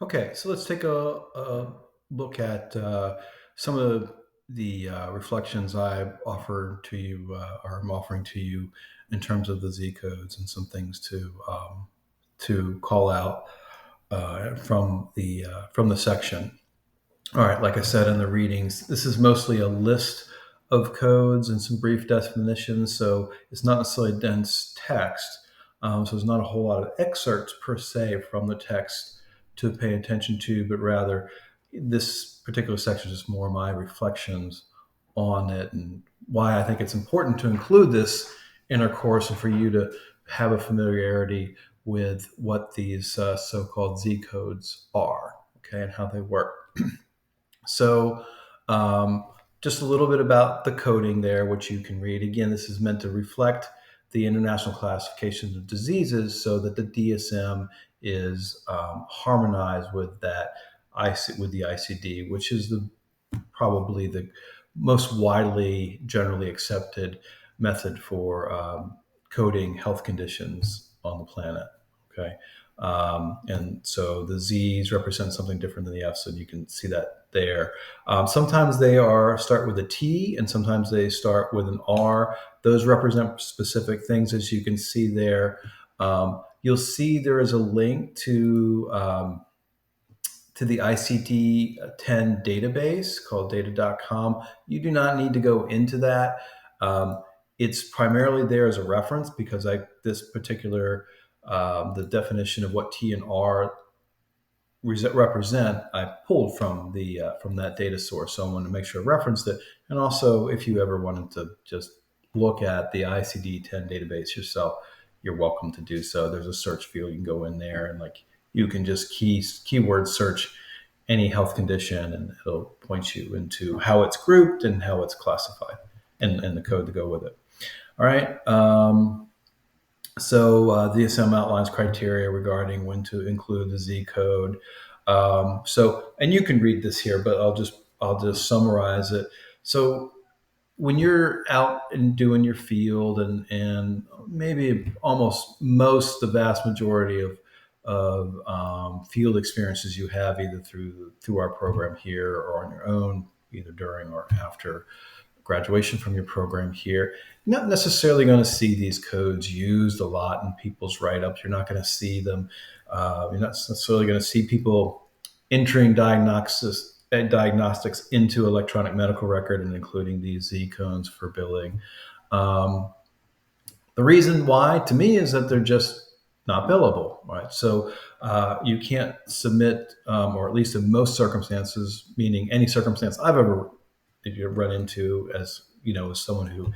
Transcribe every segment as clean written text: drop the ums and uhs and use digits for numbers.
Okay, so let's take a look at some of the reflections I've offered to you, or I'm offering to you, in terms of the Z codes and some things to call out from the section. All right, like I said in the readings, this is mostly a list of codes and some brief definitions, so it's not necessarily dense text. So there's not a whole lot of excerpts per se from the text to pay attention to, but rather this particular section is just more my reflections on it and why I think it's important to include this in our course and for you to have a familiarity with what these so-called Z codes are, okay, and how they work. So, um, just a little bit about the coding there, which you can read. Again, this is meant to reflect the International Classification of Diseases so that the DSM is harmonized with with the ICD, which is probably the most widely generally accepted method for coding health conditions on the planet. Okay. And so the Z's represent something different than the F's, and you can see that there. Sometimes they start with a T, and sometimes they start with an R. Those represent specific things, as you can see there. You'll see there is a link to the ICD-10 database called data.com. You do not need to go into that. It's primarily there as a reference because this particular the definition of what T and R represent, I pulled from that data source. So I wanted to make sure I referenced it. And also, if you ever wanted to just look at the ICD-10 database yourself, you're welcome to do so. There's a search field. You can go in there and you can just keyword search any health condition, and it'll point you into how it's grouped and how it's classified, and the code to go with it. All right. So DSM outlines criteria regarding when to include the Z code. And you can read this here, but I'll just summarize it. So when you're out and doing your field, and maybe almost the vast majority of field experiences you have either through our program here or on your own, either during or after graduation from your program here, you're not necessarily going to see these codes used a lot in people's write-ups. You're not going to see them. You're not necessarily going to see people entering diagnostics into electronic medical record and including these Z codes for billing. The reason why, to me, is that they're just not billable, right? So you can't submit, or at least in most circumstances, meaning any circumstance I've ever run into, as you know, as someone who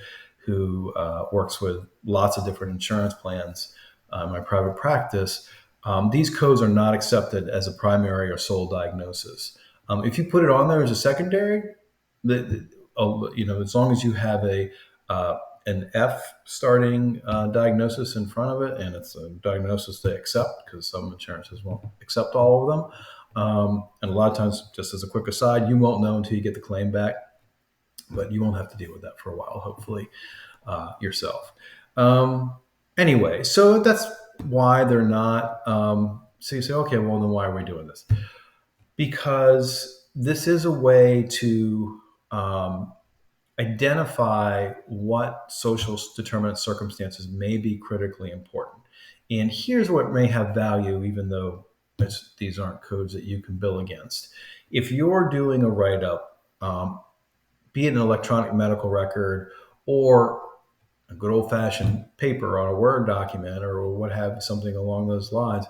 works with lots of different insurance plans in my private practice, these codes are not accepted as a primary or sole diagnosis. If you put it on there as a secondary, as long as you have an F starting diagnosis in front of it, and it's a diagnosis they accept because some insurances won't accept all of them. And a lot of times, just as a quick aside, you won't know until you get the claim back, but you won't have to deal with that for a while, hopefully, yourself. Anyway, so that's why they're not. So you say, okay, well, then why are we doing this? Because this is a way to identify what social determinant circumstances may be critically important. And here's what may have value, even though these aren't codes that you can bill against. If you're doing a write-up, be it an electronic medical record or a good old-fashioned paper on a Word document or what have you, something along those lines,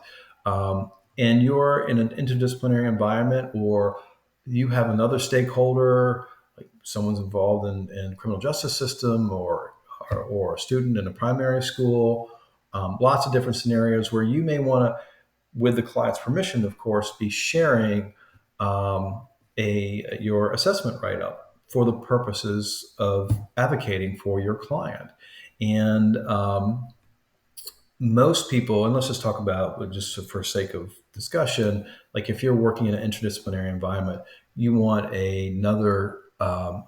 and you're in an interdisciplinary environment, or you have another stakeholder, like someone's involved in criminal justice system, or a student in a primary school, lots of different scenarios where you may want to, with the client's permission, of course, be sharing your assessment write-up for the purposes of advocating for your client. And most people, and let's just talk about, just for sake of discussion, like if you're working in an interdisciplinary environment, you want another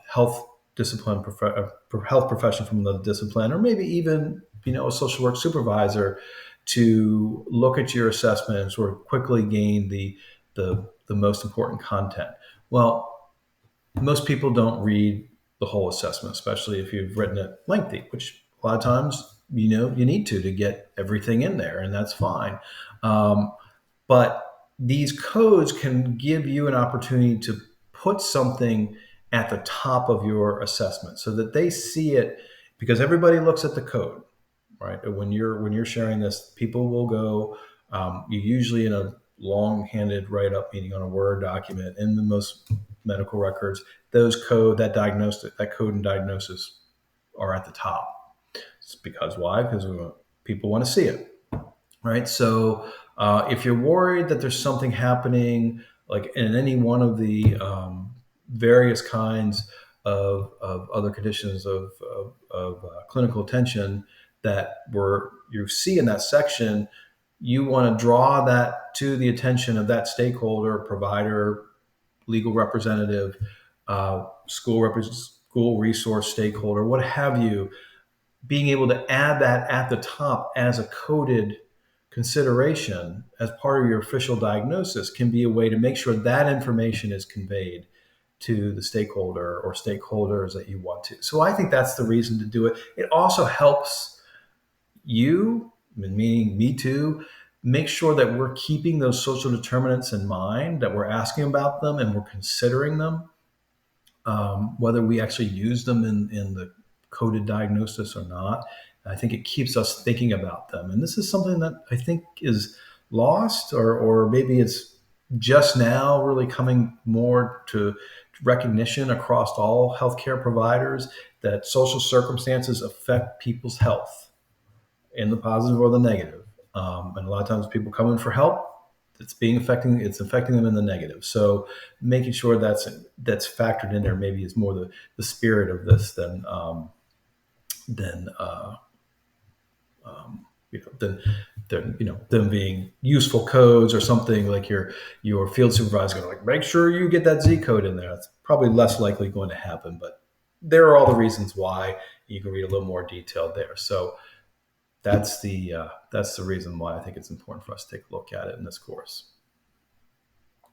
health profession from another discipline, or maybe even a social work supervisor, to look at your assessment and sort of quickly gain the the most important content. Well, most people don't read the whole assessment, especially if you've written it lengthy, which a lot of times you need to get everything in there, and that's fine. Um, but these codes can give you an opportunity to put something at the top of your assessment so that they see it, because everybody looks at the code, right? When you're sharing this, people will go. You usually in a long-handed write-up, meaning on a Word document in the most medical records, that code and diagnosis are at the top. It's because why? Because people want to see it, right? So if you're worried that there's something happening, like in any one of the various kinds of other conditions of clinical attention that you see in that section, you want to draw that to the attention of that stakeholder, provider, legal representative, school resource stakeholder, what have you. Being able to add that at the top as a coded consideration as part of your official diagnosis can be a way to make sure that information is conveyed to the stakeholder or stakeholders that you want to. So I think that's the reason to do it. It also helps you, meaning me too, make sure that we're keeping those social determinants in mind, that we're asking about them and we're considering them, whether we actually use them in the coded diagnosis or not. I think it keeps us thinking about them. And this is something that I think is lost, or maybe it's just now really coming more to recognition across all healthcare providers that social circumstances affect people's health in the positive or the negative. And a lot of times people come in for help, it's affecting them in the negative. So making sure that's factored in there maybe is more the spirit of this than you know than them being useful codes or something like your field supervisor going like make sure you get that Z code in there. That's probably less likely going to happen, but there are all the reasons why. You can read a little more detail there. So that's the reason why I think it's important for us to take a look at it in this course.